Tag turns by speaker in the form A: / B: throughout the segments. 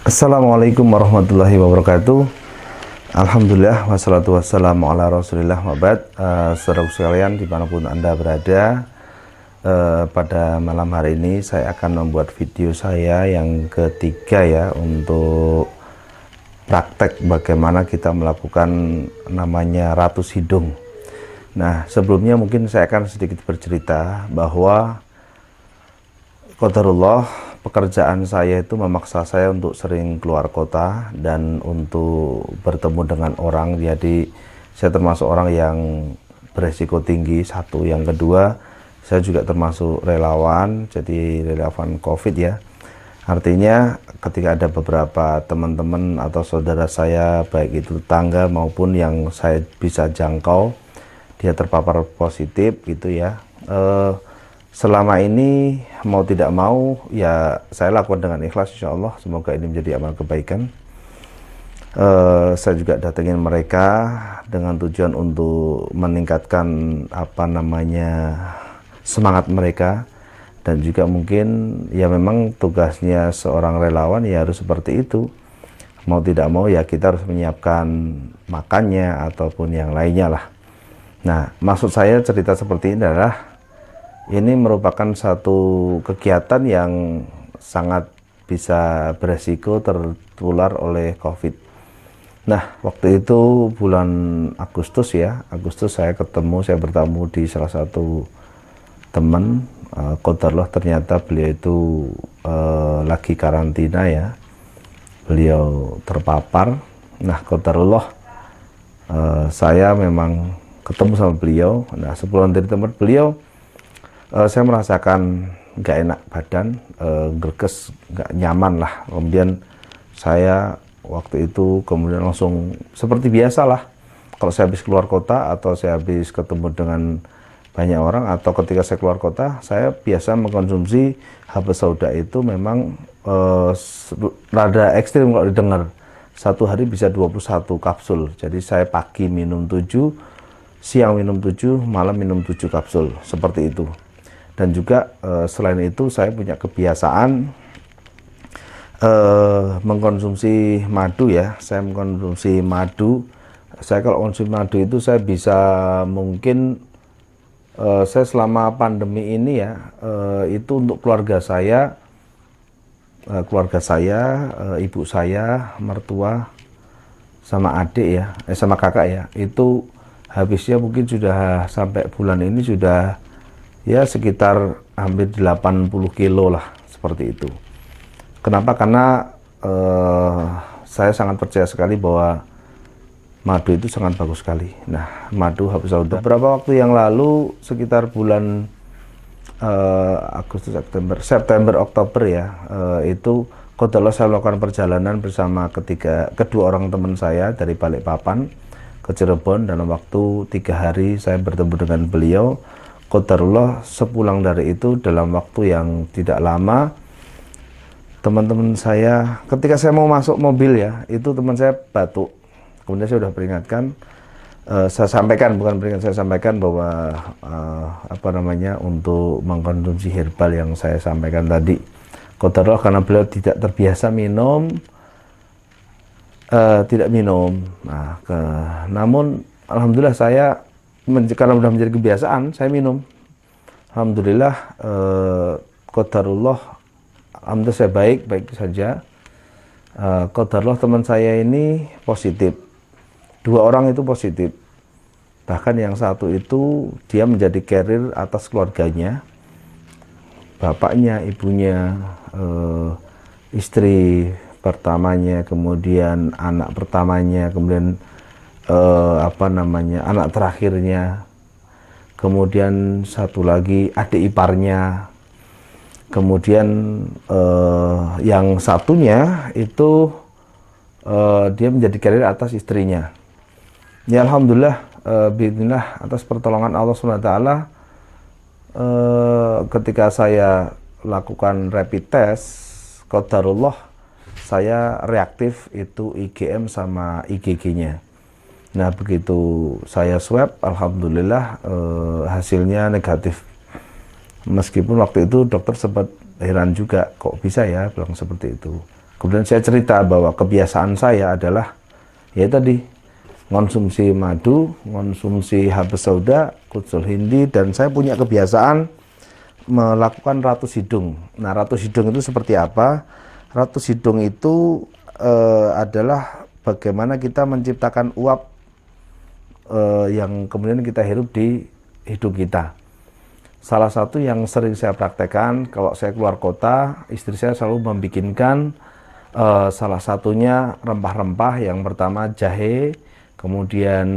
A: Assalamualaikum warahmatullahi wabarakatuh. Alhamdulillah wassalatu wassalamu ala rasulillah wabad. Saudara sekalian dimanapun Anda berada, pada malam hari ini saya akan membuat video saya yang ketiga ya, untuk praktek bagaimana kita melakukan namanya ratus hidung. Nah, sebelumnya mungkin saya akan sedikit bercerita bahwa qadarullah, pekerjaan saya itu memaksa saya untuk sering keluar kota dan untuk bertemu dengan orang. Jadi saya termasuk orang yang beresiko tinggi, satu. Yang kedua, saya juga termasuk relawan, jadi relawan COVID ya. Artinya ketika ada beberapa teman-teman atau saudara saya, baik itu tetangga maupun yang saya bisa jangkau, dia terpapar positif gitu ya, selama ini mau tidak mau ya saya lakukan dengan ikhlas, insya Allah. Semoga ini menjadi amal kebaikan. Saya juga datengin mereka dengan tujuan untuk meningkatkan semangat mereka, dan juga mungkin ya memang tugasnya seorang relawan ya harus seperti itu. Mau tidak mau ya kita harus menyiapkan makannya ataupun yang lainnya lah. Nah, maksud saya cerita seperti ini adalah ini merupakan satu kegiatan yang sangat bisa beresiko tertular oleh COVID. Nah, waktu itu bulan Agustus ya, saya bertamu di salah satu teman, qadarullah ternyata beliau itu lagi karantina ya, beliau terpapar. Nah, qadarullah saya memang ketemu sama beliau. Nah, sepulang dari tempat beliau, saya merasakan nggak enak badan, gerges, nggak nyaman lah. Kemudian saya waktu itu kemudian langsung seperti biasa lah, kalau saya habis keluar kota atau saya habis ketemu dengan banyak orang, atau ketika saya keluar kota, saya biasa mengkonsumsi habas sauda. Itu memang rada ekstrim kalau didengar. Satu hari bisa 21 kapsul. Jadi saya pagi minum 7, siang minum 7, malam minum 7 kapsul, seperti itu. Dan juga selain itu saya punya kebiasaan mengkonsumsi madu ya. Saya mengkonsumsi madu. Saya kalau konsumsi madu itu saya bisa mungkin saya selama pandemi ini ya, itu untuk keluarga saya, ibu saya, mertua, sama adik ya, sama kakak ya, itu habisnya mungkin sudah sampai bulan ini sudah ya sekitar hampir 80 kilo lah, seperti itu. Kenapa? Karena saya sangat percaya sekali bahwa madu itu sangat bagus sekali. Nah, madu habis sauda. Beberapa waktu yang lalu, sekitar bulan Agustus, September, Oktober ya, itu qadarullah saya melakukan perjalanan bersama kedua orang teman saya dari Balikpapan ke Cirebon. Dalam waktu 3 hari saya bertemu dengan beliau. Qadarullah sepulang dari itu, dalam waktu yang tidak lama, teman-teman saya, ketika saya mau masuk mobil ya, itu teman saya batuk. Kemudian saya sudah peringatkan, saya sampaikan bahwa untuk mengkonsumsi herbal yang saya sampaikan tadi. Qadarullah karena beliau tidak terbiasa minum, tidak minum. Nah, namun alhamdulillah saya karena sudah menjadi kebiasaan, saya minum. Alhamdulillah, qadarullah, alhamdulillah saya baik saja. Qadarullah teman saya ini positif, 2 orang itu positif. Bahkan yang satu itu dia menjadi carrier atas keluarganya, bapaknya, ibunya, istri pertamanya, kemudian anak pertamanya, kemudian anak terakhirnya, kemudian satu lagi adik iparnya, kemudian yang satunya itu dia menjadi carrier atas istrinya. Ya alhamdulillah, bismillah, atas pertolongan Allah SWT, ketika saya lakukan rapid test, qadarullah saya reaktif itu IgM sama IgG-nya. Nah, begitu saya swab, alhamdulillah hasilnya negatif. Meskipun waktu itu dokter sempat heran juga, kok bisa ya bilang seperti itu. Kemudian saya cerita bahwa kebiasaan saya adalah ya tadi konsumsi madu, konsumsi habas sauda, kutsul hindi, dan saya punya kebiasaan melakukan ratus hidung. Nah, ratus hidung itu seperti apa? Ratus hidung itu adalah bagaimana kita menciptakan uap yang kemudian kita hirup di hidung kita. Salah satu yang sering saya praktekkan kalau saya keluar kota, istri saya selalu membikinkan salah satunya rempah-rempah. Yang pertama jahe, kemudian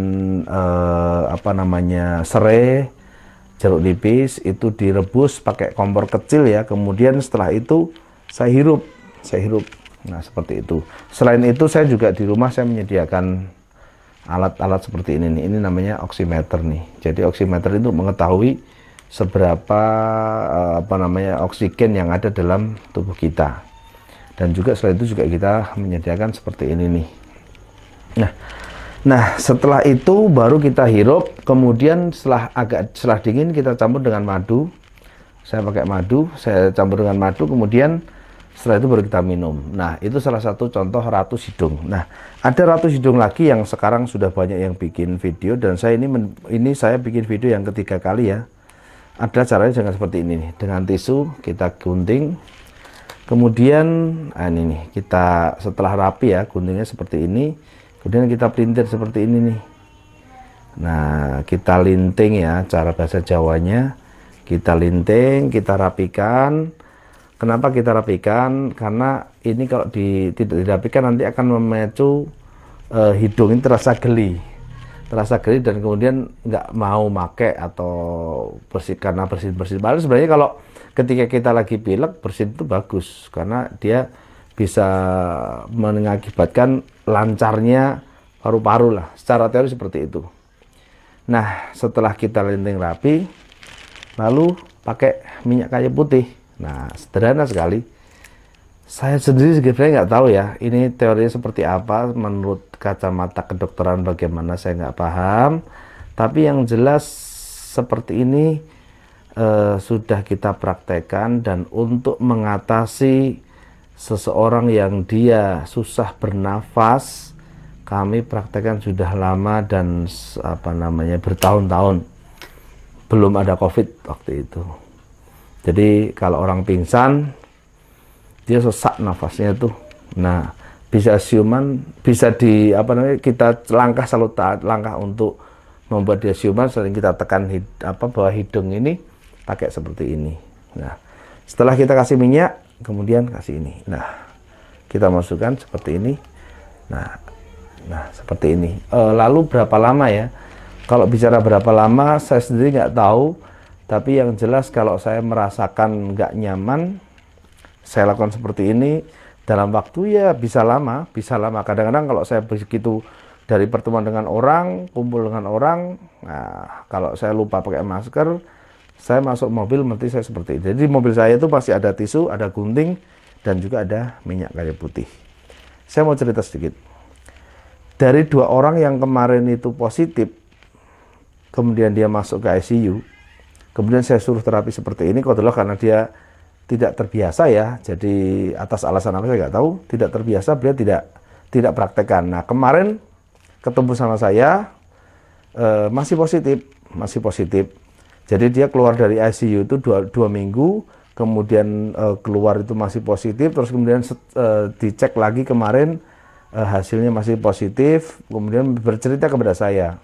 A: serai, jeruk nipis, itu direbus pakai kompor kecil ya. Kemudian setelah itu saya hirup. Nah, seperti itu. Selain itu saya juga di rumah saya menyediakan alat-alat seperti ini nih. Ini namanya oximeter nih. Jadi oximeter itu mengetahui seberapa oksigen yang ada dalam tubuh kita. Dan juga selain itu juga kita menyediakan seperti ini nih. Nah, setelah itu baru kita hirup. Kemudian setelah dingin kita campur dengan madu. Saya pakai madu, saya campur dengan madu, kemudian setelah itu baru kita minum. Nah, itu salah satu contoh ratus hidung. Nah, ada ratus hidung lagi yang sekarang sudah banyak yang bikin video, dan saya ini saya bikin video yang ketiga kali ya. Ada caranya dengan seperti ini nih. Dengan tisu kita gunting. Kemudian ini nih, kita setelah rapi ya, guntingnya seperti ini. Kemudian kita pelintir seperti ini nih. Nah, kita linting ya, cara bahasa Jawanya. Kita linting, kita rapikan. Kenapa kita rapikan? Karena ini kalau tidak dirapikan nanti akan memicu hidung ini terasa geli, dan kemudian nggak mau make atau bersih karena bersin. Padahal sebenarnya kalau ketika kita lagi pilek, bersin itu bagus karena dia bisa mengakibatkan lancarnya paru-paru lah. Secara teori seperti itu. Nah, setelah kita linting rapi, lalu pakai minyak kayu putih. Nah, sederhana sekali. Saya sendiri sebenarnya nggak tahu ya, ini teorinya seperti apa, menurut kacamata kedokteran bagaimana saya nggak paham. Tapi yang jelas seperti ini sudah kita praktekkan, dan untuk mengatasi seseorang yang dia susah bernafas, kami praktekkan sudah lama dan bertahun-tahun. Belum ada COVID waktu itu. Jadi kalau orang pingsan, dia sesak nafasnya tuh. Nah, bisa siuman, bisa kita langkah untuk membuat dia siuman. Sering kita tekan bawah hidung ini pakai seperti ini. Nah, setelah kita kasih minyak, kemudian kasih ini. Nah, kita masukkan seperti ini. Nah, seperti ini. Lalu berapa lama ya? Kalau bicara berapa lama, saya sendiri nggak tahu. Tapi yang jelas kalau saya merasakan nggak nyaman, saya lakukan seperti ini dalam waktu ya bisa lama. Kadang-kadang kalau saya begitu dari pertemuan dengan orang, kumpul dengan orang, nah kalau saya lupa pakai masker, saya masuk mobil mesti saya seperti itu. Jadi mobil saya itu pasti ada tisu, ada gunting, dan juga ada minyak kayu putih. Saya mau cerita sedikit. Dari 2 orang yang kemarin itu positif, kemudian dia masuk ke ICU, kemudian saya suruh terapi seperti ini, karena dia tidak terbiasa ya, jadi atas alasan apa saya nggak tahu, tidak terbiasa, beliau tidak praktekkan. Nah, kemarin ketemu sama saya, masih positif. Jadi dia keluar dari ICU itu 2 minggu, kemudian keluar itu masih positif, terus kemudian dicek lagi kemarin, hasilnya masih positif, kemudian bercerita kepada saya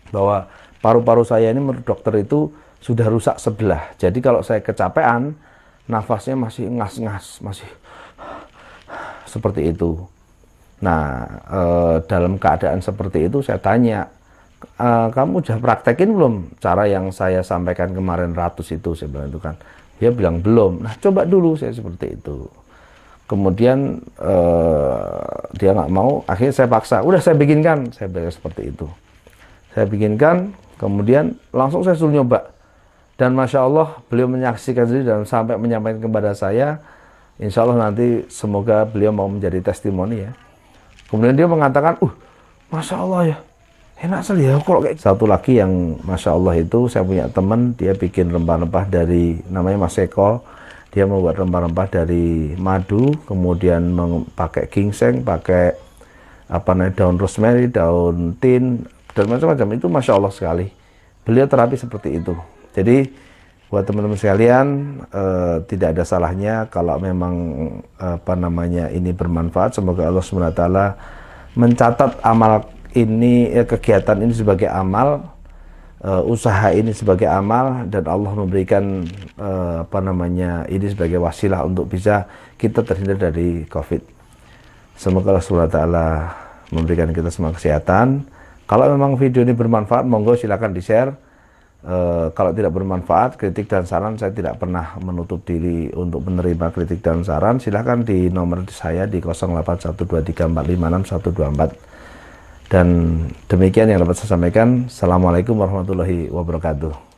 A: bahwa paru-paru saya ini menurut dokter itu sudah rusak sebelah. Jadi kalau saya kecapean, nafasnya masih ngas-ngas, masih seperti itu. Nah, dalam keadaan seperti itu saya tanya, kamu sudah praktekin belum cara yang saya sampaikan kemarin ratus itu? Saya bilang itu kan. Dia bilang belum. Nah, coba dulu, saya seperti itu. Kemudian dia nggak mau, akhirnya saya paksa. Udah saya bikinkan, saya bilang seperti itu. Saya bikinkan, kemudian langsung saya suruh nyoba. Dan Masya Allah, beliau menyaksikan sendiri dan sampai menyampaikan kepada saya, insya Allah nanti semoga beliau mau menjadi testimoni ya. Kemudian dia mengatakan, Masya Allah ya, enak sekali ya kalau kayak. Satu lagi yang Masya Allah itu, saya punya teman, dia bikin rempah-rempah dari, namanya Mas Eko. Dia membuat rempah-rempah dari madu, kemudian pakai ginseng, pakai daun rosemary, daun tin, dan macam-macam. Itu Masya Allah sekali. Beliau terapi seperti itu. Jadi buat teman-teman sekalian, tidak ada salahnya kalau memang ini bermanfaat. Semoga Allah SWT mencatat amal ini, kegiatan ini sebagai amal, usaha ini sebagai amal, dan Allah memberikan ini sebagai wasilah untuk bisa kita terhindar dari COVID. Semoga Allah SWT memberikan kita semua kesehatan. Kalau memang video ini bermanfaat, monggo silakan di-share. Kalau tidak bermanfaat, kritik dan saran, saya tidak pernah menutup diri untuk menerima kritik dan saran. Silahkan di nomor saya di 081234561124. Dan demikian yang dapat saya sampaikan. Assalamualaikum warahmatullahi wabarakatuh.